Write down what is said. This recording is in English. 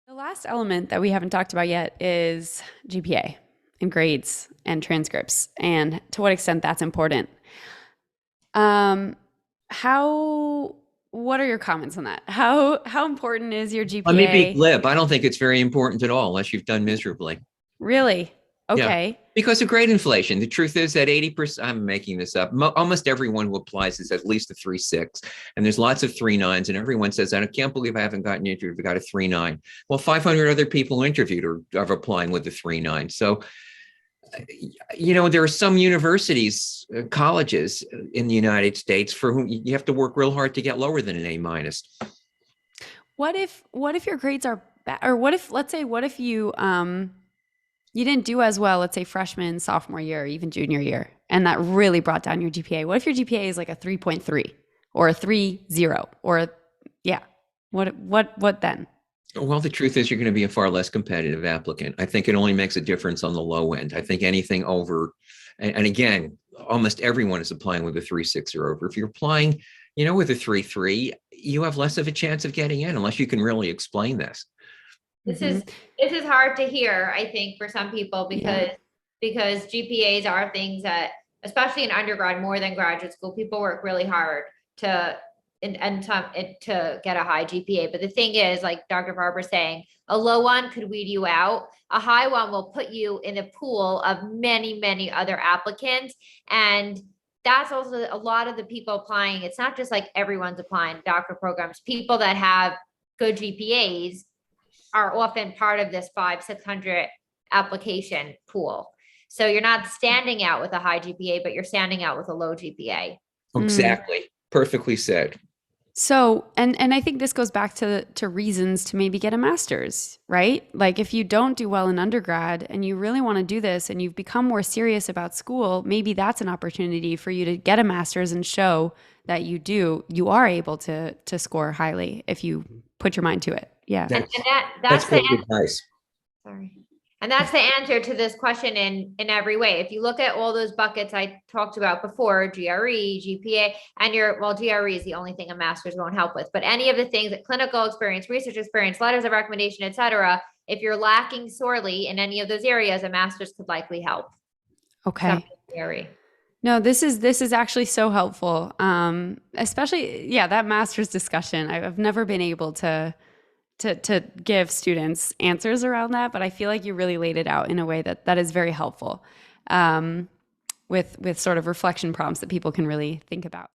The last element that we haven't talked about yet is GPA and grades and transcripts and to what extent that's important. Um, how, what are your comments on that? How important is your Let me be GPA? glib. I don't think it's very important at all unless you've done miserably. Really? Yeah. Okay. Because of grade inflation. The truth is that 80%, I'm making this up, almost everyone who applies is at least a 3.6. And there's lots of 3.9s. And everyone says, I can't believe I haven't gotten interviewed. I got a 3.9. Well, 500 other people interviewed are applying with a 3.9. So, there are some universities, colleges in the United States for whom you have to work real hard to get lower than an A minus. What if your grades are bad, or what if you didn't do as well, let's say freshman, sophomore year, or even junior year, and that really brought down your GPA? What if your GPA is like a 3.3 or a 3.0 or yeah. What then? Well, the truth is you're going to be a far less competitive applicant. I think it only makes a difference on the low end. I think anything over, and again, almost everyone is applying with a 3.6 or over. If you're applying, with a 3.3, you have less of a chance of getting in unless you can really explain this. This is this is hard to hear, I think, for some people Yeah. because GPAs are things that, especially in undergrad more than graduate school, people work really hard to to get a high GPA. But the thing is, like Dr. Farber saying, a low one could weed you out. A high one will put you in a pool of many, many other applicants. And that's also a lot of the people applying. It's not just like everyone's applying to doctor programs. People that have good GPAs are often part of this 500-600 application pool. So you're not standing out with a high GPA, but you're standing out with a low GPA. Exactly. Perfectly said. So, and I think this goes back to reasons to maybe get a master's, right? Like if you don't do well in undergrad and you really want to do this and you've become more serious about school, maybe that's an opportunity for you to get a master's and show that you are able to score highly if you put your mind to it. Yeah. That's great the advice. sorry. And that's the answer to this question in every way. If you look at all those buckets I talked about before, GRE, GPA, and GRE is the only thing a master's won't help with, but any of the things that clinical experience, research experience, letters of recommendation, et cetera, if you're lacking sorely in any of those areas, a master's could likely help. Okay. GRE. No, this is actually so helpful. Especially, yeah, that master's discussion. I've never been able to give students answers around that, but I feel like you really laid it out in a way that is very helpful, with sort of reflection prompts that people can really think about.